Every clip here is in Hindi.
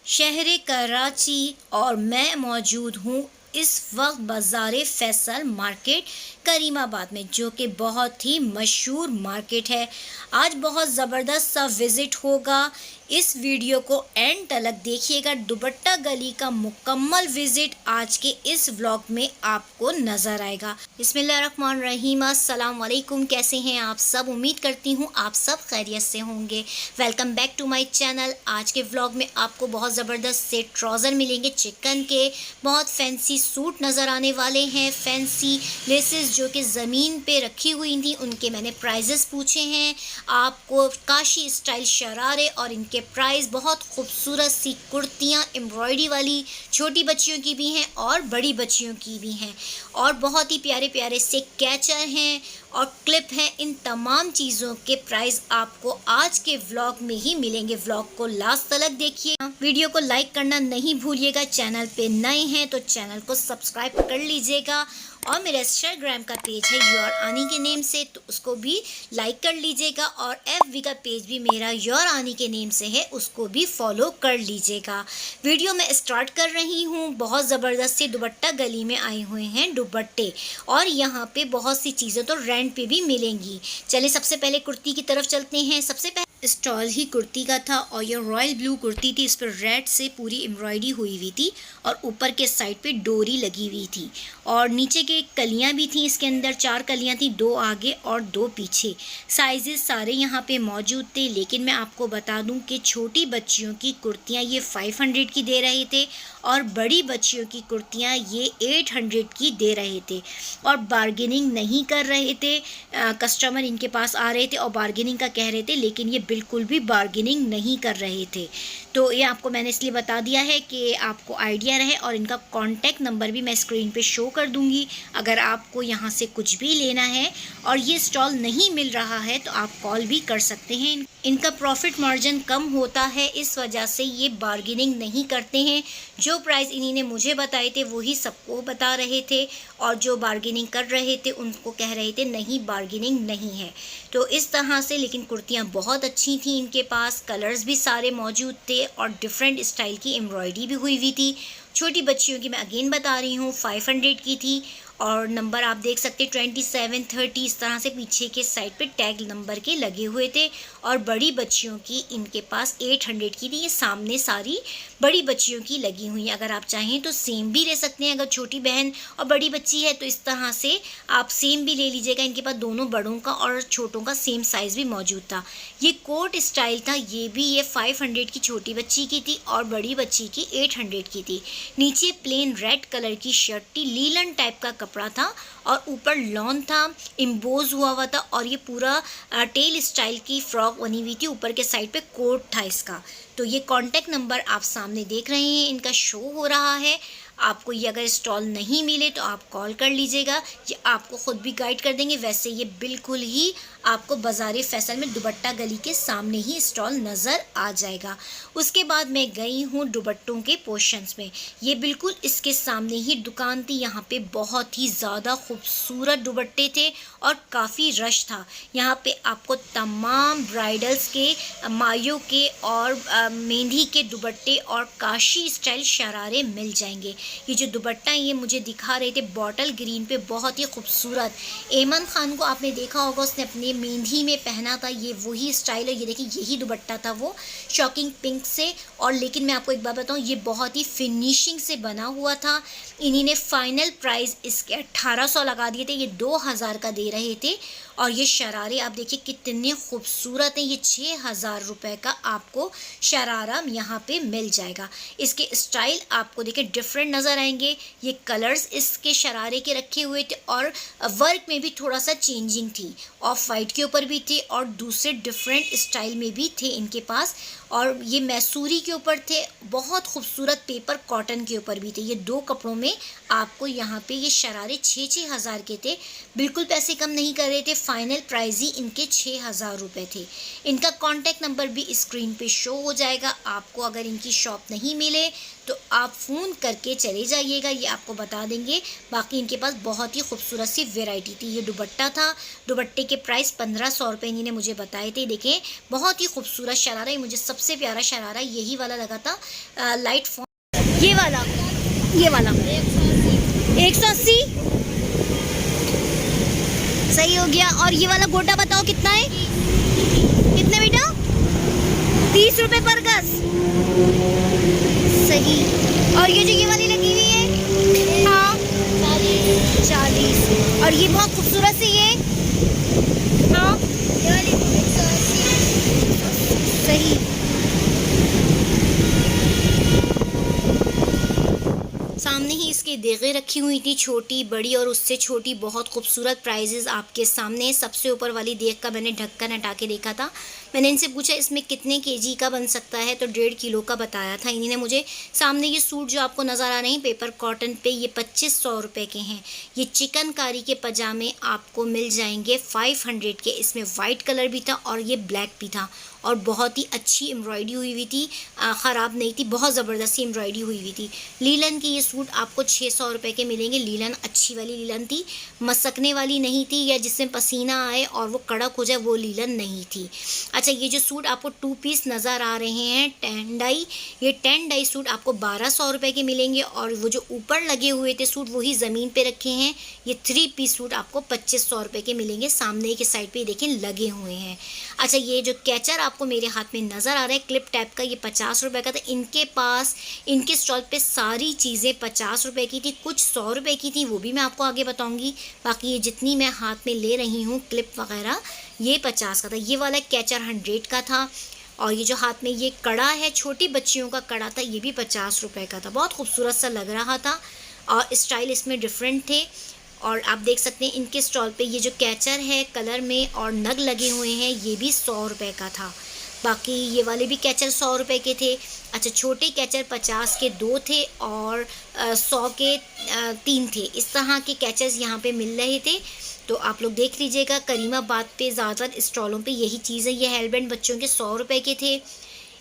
शहर कराची और मैं मौजूद हूँ इस वक्त बाज़ार फैसल मार्केट करीमाबाद में, जो कि बहुत ही मशहूर मार्केट है। आज बहुत ज़बरदस्त सा विज़िट होगा। इस वीडियो को एंड तक देखिएगा। दुपट्टा गली का मुकम्मल विज़िट आज के इस व्लॉग में आपको नज़र आएगा। बिस्मिल्लाहिर्रहमानिर्रहीम, अस्सलाम वालेकुम। कैसे हैं आप सब? उम्मीद करती हूँ आप सब खैरियत से होंगे। Welcome back to my channel. आज के व्लॉग में आपको बहुत ज़बरदस्त से ट्राउज़र मिलेंगे चिकन के। बहुत फैंसी सूट नज़र आने वाले हैं। फैंसी लेसेस जो कि ज़मीन पे रखी हुई थी, उनके मैंने प्राइजेस पूछे हैं। आपको काशी स्टाइल शरारे और इनके प्राइस, बहुत खूबसूरत सी कुर्तियाँ एम्ब्रॉयडरी वाली, छोटी बच्चियों की भी हैं और बड़ी बच्चियों की भी हैं, और बहुत ही प्यारे प्यारे से कैचर हैं और क्लिप हैं। इन तमाम चीज़ों के प्राइस आपको आज के व्लॉग में ही मिलेंगे। व्लॉग को लास्ट तक देखिए। वीडियो को लाइक करना नहीं भूलिएगा। चैनल पे नए हैं तो चैनल को सब्सक्राइब कर लीजिएगा, और मेरा इंस्टाग्राम का पेज है योर आनी के नेम से, तो उसको भी लाइक कर लीजिएगा, और एफबी का पेज भी मेरा योर आनी के नेम से है, उसको भी फॉलो कर लीजिएगा। वीडियो मैं स्टार्ट कर रही हूँ। बहुत ज़बरदस्त सी दुपट्टा गली में आए हुए हैं दुपट्टे, और यहाँ पे बहुत सी चीज़ें तो रेंट पे भी मिलेंगी। चलिए सबसे पहले कुर्ती की तरफ चलते हैं। सबसे पहले स्टॉल ही कुर्ती का था, और ये रॉयल ब्लू कुर्ती थी। इस पर रेड से पूरी एम्ब्रॉयडरी हुई हुई थी, और ऊपर के साइड पे डोरी लगी हुई थी, और नीचे के कलियां भी थी। इसके अंदर 4 कलियां थी, 2 आगे और 2 पीछे। साइजेस सारे यहाँ पे मौजूद थे, लेकिन मैं आपको बता दूं कि छोटी बच्चियों की कुर्तियाँ ये 500 की दे रहे थे, और बड़ी बच्चियों की कुर्तियाँ ये 800 की दे रहे थे, और बार्गेनिंग नहीं कर रहे थे। कस्टमर इनके पास आ रहे थे और बार्गेनिंग का कह रहे थे, लेकिन ये बिल्कुल भी बार्गेनिंग नहीं कर रहे थे। तो ये आपको मैंने इसलिए बता दिया है कि आपको आइडिया रहे, और इनका कॉन्टैक्ट नंबर भी मैं स्क्रीन पे शो कर दूंगी। अगर आपको यहाँ से कुछ भी लेना है और ये स्टॉल नहीं मिल रहा है तो आप कॉल भी कर सकते हैं। इनका प्रॉफिट मार्जिन कम होता है, इस वजह से ये बार्गेनिंग नहीं करते हैं। जो प्राइस इन्हीं ने मुझे बताए थे वही सबको बता रहे थे, और जो बार्गेनिंग कर रहे थे उनको कह रहे थे नहीं, बार्गेनिंग नहीं है। तो इस तरह से, लेकिन कुर्तियाँ बहुत अच्छी थी इनके पास। कलर्स भी सारे मौजूद थे, और डिफरेंट स्टाइल की एम्ब्रॉयडरी भी हुई थी। छोटी बच्चियों की मैं अगेन बता रही हूँ 500 की थी, और नंबर आप देख सकते हैं 27, 30 इस तरह से पीछे के साइड पे टैग नंबर के लगे हुए थे। और बड़ी बच्चियों की इनके पास 800 की थी। ये सामने सारी बड़ी बच्चियों की लगी हुई हैं। अगर आप चाहें तो सेम भी ले सकते हैं। अगर छोटी बहन और बड़ी बच्ची है तो इस तरह से आप सेम भी ले लीजिएगा। इनके पास दोनों बड़ों का और छोटों का सेम साइज़ भी मौजूद था। ये कोट स्टाइल था, ये भी ये 500 की छोटी बच्ची की थी, और बड़ी बच्ची की 800 की थी। नीचे प्लेन रेड कलर की शर्ट थी, लीलन टाइप का कपड़ा था, और ऊपर लॉन था, इम्बोज हुआ था, और ये पूरा टेल स्टाइल की फ्रॉक बनी हुई थी। ऊपर के साइड पे कोट था इसका। तो ये कॉन्टैक्ट नंबर आप सामने देख रहे हैं, इनका शो हो रहा है। आपको ये अगर स्टॉल नहीं मिले तो आप कॉल कर लीजिएगा, ये आपको ख़ुद भी गाइड कर देंगे। वैसे ये बिल्कुल ही आपको बाज़ार फैसल में दुपट्टा गली के सामने ही स्टॉल नज़र आ जाएगा। उसके बाद मैं गई हूँ दुपट्टों के पोर्शंस में। ये बिल्कुल इसके सामने ही दुकान थी। यहाँ पे बहुत ही ज़्यादा खूबसूरत दुपट्टे थे, और काफ़ी रश था। यहाँ पे आपको तमाम ब्राइडल्स के, मायों के और मेहंदी के दुपट्टे और काशी स्टाइल शरारे मिल जाएंगे। ये जो दुपट्टा ये मुझे दिखा रहे थे बॉटल ग्रीन पे, बहुत ही खूबसूरत। एमन खान को आपने देखा होगा, उसने अपने मेहंदी में पहना था। ये वही स्टाइल है। ये देखिए, यही दुपट्टा था वो, शॉकिंग पिंक से। और लेकिन मैं आपको एक बात बताऊँ, ये बहुत ही फिनिशिंग से बना हुआ था। इन्हीं ने फाइनल प्राइस इसके 1800 लगा दिए थे, ये 2000 का दे रहे थे। और ये शरारे आप देखिए कितने खूबसूरत हैं। ये 6000 रुपये का आपको शरारा यहाँ पे मिल जाएगा। इसके स्टाइल आपको देखिए डिफरेंट नज़र आएंगे। ये कलर्स इसके शरारे के रखे हुए थे, और वर्क में भी थोड़ा सा चेंजिंग थी। ऑफ वाइट के ऊपर भी थे, और दूसरे डिफरेंट स्टाइल में भी थे इनके पास। और ये मैसूरी के ऊपर थे, बहुत खूबसूरत पेपर कॉटन के ऊपर भी थे। ये 2 कपड़ों में आपको यहाँ पे ये शरारे 6-6 हज़ार के थे। बिल्कुल पैसे कम नहीं कर रहे थे। फाइनल प्राइस ही इनके 6000 रुपये थे। इनका कॉन्टैक्ट नंबर भी स्क्रीन पे शो हो जाएगा। आपको अगर इनकी शॉप नहीं मिले तो आप फ़ोन करके चले जाइएगा, ये आपको बता देंगे। बाकी इनके पास बहुत ही खूबसूरत सी वेराइटी थी। ये दुपट्टा था, दुपट्टे के प्राइस 1500 रुपये इन्हीं ने मुझे बताए थे। देखें, बहुत ही खूबसूरत शरारा। ये मुझे सबसे सबसे प्यारा शरारा यही वाला लगा था, लाइट फॉर्म। ये वाला 180 सही हो गया। और ये वाला गोटा बताओ कितना है? कितने बेटा? 30 रुपए पर गज। सही। और ये वाली लगी हुई है? हाँ 40। और ये बहुत खूबसूरत सी ये? हाँ ये वाली 180। सही। सामने ही इसकी देगे रखी हुई थी, छोटी बड़ी और उससे छोटी, बहुत खूबसूरत प्राइजेस आपके सामने। सबसे ऊपर वाली देख का मैंने ढक्कन हटा के देखा था। मैंने इनसे पूछा इसमें कितने केजी का बन सकता है, तो 1.5 किलो का बताया था इन्हीं ने मुझे। सामने ये सूट जो आपको नज़र आ रहे हैं पेपर कॉटन पे, ये 2500 रुपये के हैं। ये चिकनकारी के पजामे आपको मिल जाएंगे 500 के। इसमें वाइट कलर भी था और ये ब्लैक भी था और बहुत ही अच्छी एम्ब्रॉयडरी हुई हुई थी, ख़राब नहीं थी, बहुत ज़बरदस्ती एम्ब्रॉयडरी हुई हुई थी। लीलन की ये सूट आपको 600 रुपये के मिलेंगे। लीलन अच्छी वाली लीलन थी, मसकने वाली नहीं थी या जिसमें पसीना आए और वो कड़क हो जाए, वो लीलन नहीं थी। अच्छा, ये जो सूट आपको 2 पीस नज़र आ रहे हैं 10 डाई, ये 10 डाई सूट आपको 1200 रुपये के मिलेंगे। और वो जो ऊपर लगे हुए थे सूट वही ज़मीन पे रखे हैं, ये 3 पीस सूट आपको 2500 रुपये के मिलेंगे। सामने के साइड पे देखें लगे हुए हैं। अच्छा, ये जो कैचर आपको मेरे हाथ में नज़र आ रहा है क्लिप टाइप का, ये 50 रुपये का था। इनके पास इनके स्टॉल पे सारी चीज़ें 50 रुपये की थी, कुछ 100 रुपये की थी, वो भी मैं आपको आगे बताऊंगी। बाकी ये जितनी मैं हाथ में ले रही हूँ क्लिप वगैरह, ये 50 का था। ये वाला कैचर 100 का था। और ये जो हाथ में ये कड़ा है, छोटी बच्चियों का कड़ा था, ये भी 50 रुपये का था। बहुत खूबसूरत सा लग रहा था और स्टाइल इसमें डिफरेंट थे। और आप देख सकते हैं इनके स्टॉल पे ये जो कैचर है कलर में और नग लगे हुए हैं, ये भी 100 रुपये का था। बाकी ये वाले भी कैचर 100 रुपये के थे। अच्छा, छोटे कैचर 50 के 2 थे और 100 के 3 थे। इस तरह के कैचर्स यहाँ पे मिल रहे थे, तो आप लोग देख लीजिएगा। करीमाबाद पे ज़्यादातर स्टॉलों पे यही चीज़ है। ये हेयरबैंड बच्चों के 100 रुपये के थे।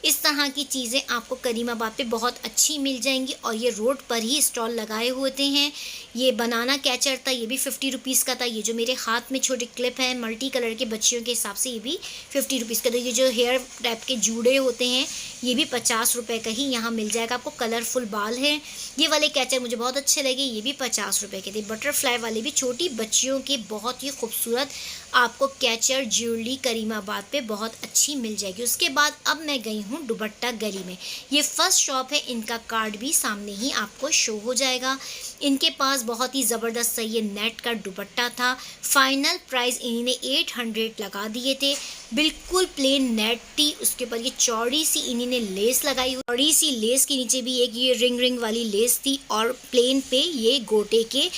इस तरह की चीज़ें आपको करीमाबाद पे बहुत अच्छी मिल जाएंगी। और ये रोड पर ही स्टॉल लगाए होते हैं। ये बनाना कैचर था, ये भी 50 रुपीज़ का था। ये जो मेरे हाथ में छोटी क्लिप है मल्टी कलर के बच्चियों के हिसाब से, ये भी 50 रुपीज़ का था। ये जो हेयर टाइप के जूड़े होते हैं, ये भी 50 रुपये का ही यहाँ मिल जाएगा आपको। कलरफुल बाल हैं। ये वाले कैचर मुझे बहुत अच्छे लगे, ये भी 50 रुपये के थे। बटरफ्लाई वाले भी छोटी बच्चियों के बहुत ही खूबसूरत आपको कैचर ज्वेलरी करीमाबाद पे बहुत अच्छी मिल जाएगी। उसके बाद अब मैं गई हूँ दुपट्टा गली में। ये फर्स्ट शॉप है, इनका कार्ड भी सामने ही आपको शो हो जाएगा। इनके पास बहुत ही ज़बरदस्त सा ये नेट का दुपट्टा था। फाइनल प्राइस इन्होंने 800 लगा दिए थे। बिल्कुल प्लेन नेट थी, उसके ऊपर ये चौड़ी सी इन्होंने लेस लगाई हुई, चौड़ी सी लेस के नीचे भी एक ये रिंग वाली लेस थी और प्लेन पे ये गोटे के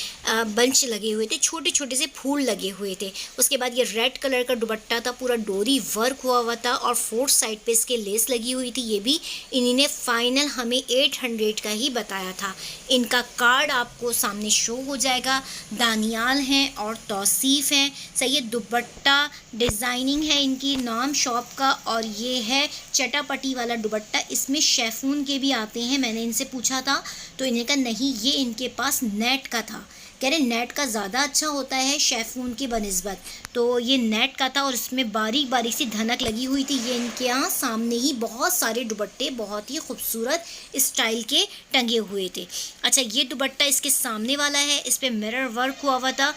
बंच लगे हुए थे, छोटे छोटे से फूल लगे हुए थे। उसके बाद ये रेड कलर का दुपट्टा था, पूरा डोरी वर्क हुआ था और 4 साइड पे इसके लेस लगी हुई थी। ये भी इन्होंने फाइनल हमें 800 का ही बताया था। इनका कार्ड आपको सामने शो हो जाएगा। दानियाल हैं और तौसीफ़ हैं। सही, दुपट्टा डिज़ाइनिंग है इनकी नाम शॉप का। और ये है चटापटी वाला दुपट्टा, इसमें शेफून के भी आते हैं। मैंने इनसे पूछा था तो इन्हें कहा नहीं, ये इनके पास नेट का था। कह रहे नेट का ज़्यादा अच्छा होता है शेफून की बनिस्बत, तो ये नेट का था और इसमें बारीक बारीक सी धनक लगी हुई थी। ये इनके यहाँ सामने ही बहुत सारे दुपट्टे बहुत ही खूबसूरत स्टाइल के टंगे हुए थे। अच्छा, ये दुपट्टा इसके सामने वाला है, इस पर मिरर वर्क हुआ था।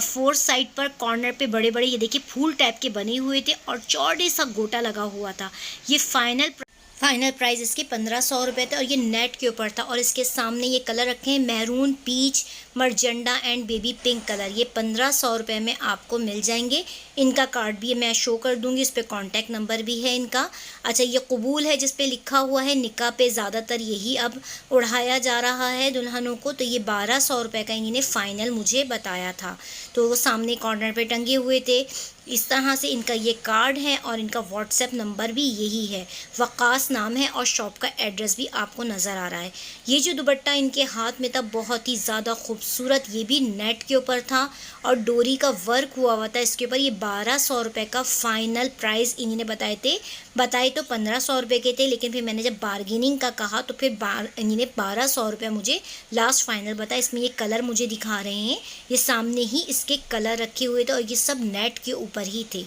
4 साइड पर कॉर्नर पे बड़े बड़े ये देखिए फूल टाइप के बने हुए थे और चौड़े सा गोटा लगा हुआ था। ये फाइनल प्राइस इसके 1500 रुपये थे और ये नेट के ऊपर था। और इसके सामने ये कलर रखे हैं maroon, peach, magenta and baby pink colour. ये 1500 रुपये में आपको मिल जाएंगे। इनका कार्ड भी मैं शो कर दूंगी, इस पर कॉन्टैक्ट नंबर भी है इनका। अच्छा, ये कबूल है जिस पे लिखा हुआ है। निकाह पे ज़्यादातर यही अब उड़ाया जा रहा है दुल्हनों को, तो ये 1200 रुपये का इन्होंने फ़ाइनल मुझे बताया था। तो वो सामने कॉर्नर पे टंगे हुए थे। इस तरह से इनका ये कार्ड है और इनका व्हाट्सएप नंबर भी यही है। वकास नाम है और शॉप का एड्रेस भी आपको नज़र आ रहा है। ये जो दुपट्टा इनके हाथ में था बहुत ही ज़्यादा खूबसूरत, ये भी नेट के ऊपर था और डोरी का वर्क हुआ था इसके ऊपर। ये 1200 रुपये का फ़ाइनल प्राइस इन्होंने बताए तो 1500 रुपये के थे, लेकिन फिर मैंने जब बार्गेनिंग का कहा तो फिर इन्होंने 1200 रुपये मुझे लास्ट फाइनल बताया। इसमें ये कलर मुझे दिखा रहे हैं, ये सामने ही इसके कलर रखे हुए थे और ये सब नेट के ऊपर ऊपर ही थे।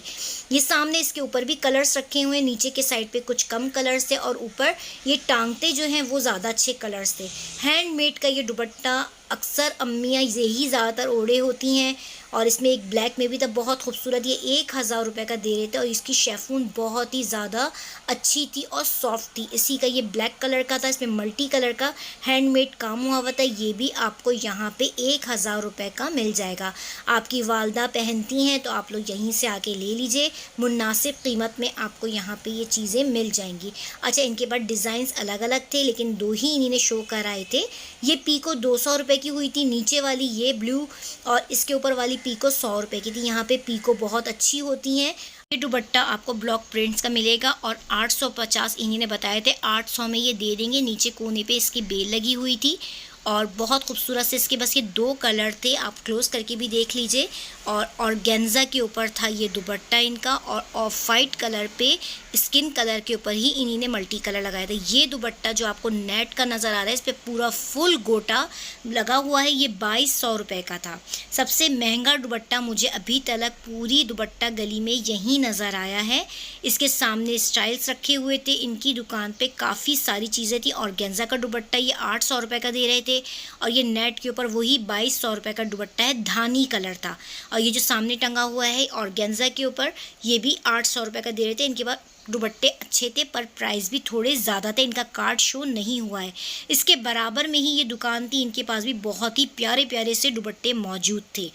ये सामने इसके ऊपर भी कलर्स रखे हुए हैं, नीचे के साइड पे कुछ कम कलर्स थे और ऊपर ये टांगते जो हैं वो ज़्यादा अच्छे कलर्स थे। हैंडमेड का ये दुपट्टा अक्सर अम्मियाँ यही ज़्यादातर ओढ़े होती हैं और इसमें एक ब्लैक में भी था, बहुत खूबसूरत। ये 1000 रुपये का दे रहे थे और इसकी शेफून बहुत ही ज़्यादा अच्छी थी और सॉफ्ट थी। इसी का ये ब्लैक कलर का था, इसमें मल्टी कलर का हैंडमेड काम हुआ हुआ था। ये भी आपको यहाँ पे 1000 रुपये का मिल जाएगा। आपकी वालदा पहनती हैं तो आप लोग यहीं से आके ले लीजिए, मुनासिब कीमत में आपको यहाँ पे ये चीज़ें मिल जाएंगी। अच्छा, इनके पास डिज़ाइंस अलग अलग थे लेकिन 2 ही इन्होंने शो कराए थे। ये पीको 200 रुपये की हुई थी, नीचे वाली ये ब्लू और इसके ऊपर वाली पीको 100 रुपये की थी। यहाँ पे पीको बहुत अच्छी होती हैं। ये दुपट्टा आपको ब्लॉक प्रिंट्स का मिलेगा और 850 इन्हीं ने बताए थे, 800 में ये दे देंगे। नीचे कोने पे इसकी बेल लगी हुई थी और बहुत खूबसूरत से इसके बस ये 2 कलर थे, आप क्लोज करके भी देख लीजिए। और ऑर्गेन्जा के ऊपर था ये दुपट्टा इनका और ऑफ वाइट कलर पे स्किन कलर के ऊपर ही इन्हीं ने मल्टी कलर लगाया था। ये दुपट्टा जो आपको नेट का नज़र आ रहा है, इस पर पूरा फुल गोटा लगा हुआ है, ये 2200 रुपये का था। सबसे महंगा दुपट्टा मुझे अभी तक पूरी दुपट्टा गली में यहीं नज़र आया है। इसके सामने स्टाइल्स रखे हुए थे, इनकी दुकान पे काफ़ी सारी चीज़ें थी। ऑर्गेन्जा का दुपट्टा ये 800 रुपये का दे रहे थे और ये नेट के ऊपर वही 2200 रुपये का दुपट्टा है, धानी कलर था। और ये जो सामने टंगा हुआ है ऑर्गेन्जा के ऊपर, ये भी 800 रुपये का दे रहे थे। इनके पास दुपट्टे अच्छे थे पर प्राइस भी थोड़े ज़्यादा थे, इनका कार्ड शो नहीं हुआ है। इसके बराबर में ही ये दुकान थी, इनके पास भी बहुत ही प्यारे प्यारे से दुपट्टे मौजूद थे।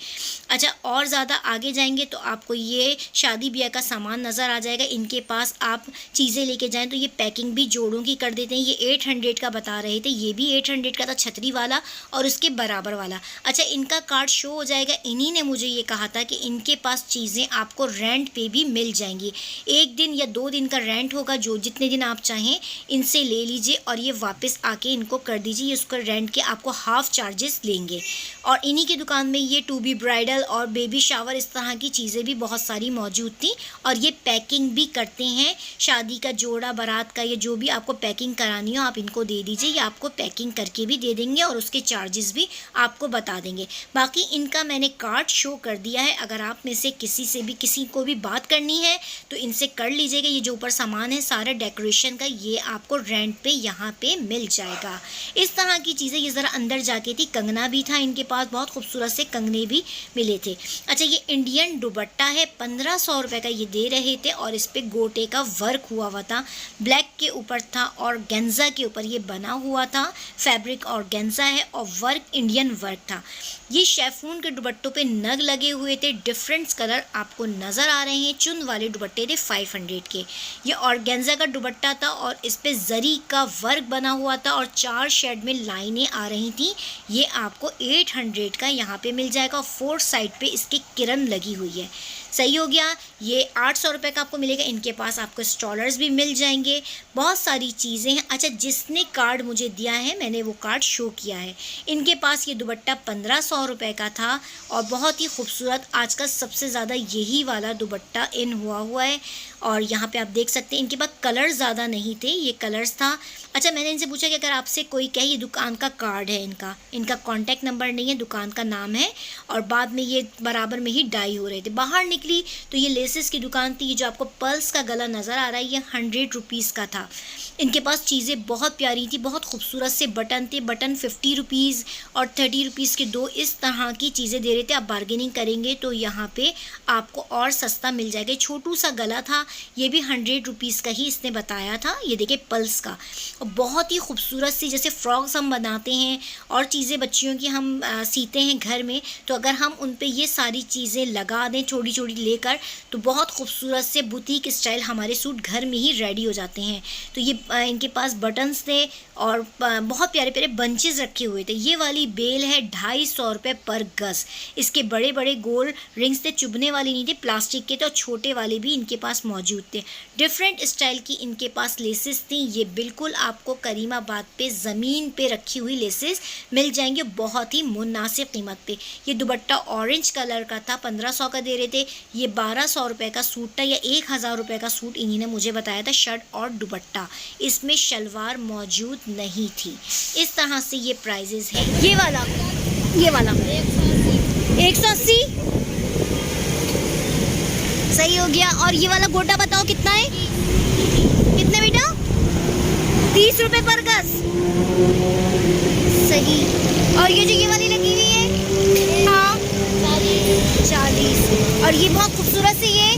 अच्छा, और ज़्यादा आगे जाएंगे तो आपको ये शादी ब्याह का सामान नज़र आ जाएगा। इनके पास आप चीज़ें लेके जाएं तो ये पैकिंग भी जोड़ों की कर देते हैं। ये 800 का बता रहे थे, ये भी 800 का था, छतरी वाला और उसके बराबर वाला। अच्छा, इनका कार्ड शो हो जाएगा। इन्हीं ने मुझे ये कहा था कि इनके पास चीज़ें आपको रेंट पे भी मिल जाएंगी। 1 दिन या 2 दिन का रेंट होगा, जो जितने दिन आप चाहें इनसे ले लीजिए और ये वापस आके इनको कर दीजिए। ये उसका रेंट के आपको हाफ चार्जेस लेंगे। और इन्हीं की दुकान में ये टू बी ब्राइडल और बेबी शावर इस तरह की चीज़ें भी बहुत सारी मौजूद थी और ये पैकिंग भी करते हैं। शादी का जोड़ा, बारात का, ये जो भी आपको पैकिंग करानी हो आप इनको दे दीजिए, ये आपको पैकिंग करके भी दे देंगे और उसके चार्जेस भी आपको बता देंगे। बाकी इनका मैंने कार्ड शो कर दिया है, अगर आप में से किसी को भी बात करनी है तो इनसे कर लीजिएगा। ये जो ऊपर सामान है सारा डेकोरेशन का, ये आपको रेंट पे यहाँ पे मिल जाएगा। इस तरह की चीज़ें। ये ज़रा अंदर जाके थी, कंगना भी था इनके पास, बहुत खूबसूरत से कंगने भी मिले थे। अच्छा, ये इंडियन दुपट्टा है, 1500 रुपये का ये दे रहे थे और इस पर गोटे का वर्क हुआ हुआ था, ब्लैक के ऊपर था और गेंजा के ऊपर ये बना हुआ था। फैब्रिक और गेंजा है और वर्क इंडियन वर्क था। ये शेफून के दुपट्टों पे नग लगे हुए थे, डिफरेंट कलर आपको नज़र आ रहे हैं। चुन वाले दुपट्टे थे 500 के। ये ऑर्गेन्जा का दुपट्टा था और इस पे जरी का वर्क बना हुआ था और 4 शेड में लाइनें आ रही थी। ये आपको 800 का यहाँ पे मिल जाएगा और 4 साइड पे इसकी किरण लगी हुई है। सही हो गया। ये 800 रुपये का आपको मिलेगा। इनके पास आपको स्टॉलर्स भी मिल जाएंगे, बहुत सारी चीज़ें हैं। अच्छा, जिसने कार्ड मुझे दिया है मैंने वो कार्ड शो किया है। इनके पास ये दुपट्टा 1500 रुपये का था और बहुत ही खूबसूरत, आज का सबसे ज़्यादा यही वाला दुपट्टा इन हुआ है। और यहाँ पे आप देख सकते हैं इनके पास कलर ज़्यादा नहीं थे, ये कलर्स था। अच्छा, मैंने इनसे पूछा कि अगर आपसे कोई कहे ये दुकान का कार्ड है, इनका कॉन्टैक्ट नंबर नहीं है, दुकान का नाम है। और बाद में ये बराबर में ही डाई हो रहे थे। बाहर निकली तो ये लेसेस की दुकान थी। ये जो आपको पर्ल्स का गला नज़र आ रहा है ये 100 रुपीज़ का था। इनके पास चीज़ें बहुत प्यारी थी, बहुत खूबसूरत से बटन थे। बटन 50 रुपीज़ और 30 रुपीज़ के 2 इस तरह की चीज़ें दे रहे थे। आप बार्गेनिंग करेंगे तो यहाँ पे आपको और सस्ता मिल जाएगा। छोटू सा गला था, ये भी 100 रुपीज़ का ही इसने बताया था। ये देखिए पर्ल्स का, और बहुत ही खूबसूरत सी, जैसे फ्रॉक्स हम बनाते हैं और चीज़ें बच्चियों की हम सीते हैं घर में, तो अगर हम उन पे ये सारी चीज़ें लगा दें छोटी छोटी लेकर तो बहुत खूबसूरत से बुटीक स्टाइल हमारे सूट घर में ही रेडी हो जाते हैं। तो ये इनके पास बटन्स थे और बहुत प्यारे प्यारे बंचेस रखे हुए थे। ये वाली बेल है 250 रुपये पर गज़। इसके बड़े बड़े गोल्ड रिंग्स थे, चुभने वाली नहीं थे, प्लास्टिक के थे और छोटे वाले भी इनके पास मौजूद थे। डिफरेंट स्टाइल की इनके पास लेसेस थी। ये बिल्कुल आपको करीमाबाद पे ज़मीन पे रखी हुई लेसेस मिल जाएंगे बहुत ही मुनासिब कीमत पे। ये दुपट्टा ऑरेंज कलर का था, 1500 का दे रहे थे। ये 1200 रुपये का सूट था या 1000 रुपये का सूट इन्हीं ने मुझे बताया था, शर्ट और दुपट्टा। इसमें शलवार मौजूद नहीं थी। इस तरह से ये प्राइजेस हैं। ये वाला 180 सही हो गया। और ये वाला गोटा बताओ कितना है? कितने बेटा? 30 रुपए पर गज। सही। और ये जो ये वाली लगी हुई है? हाँ 40। और ये बहुत खूबसूरत सी ये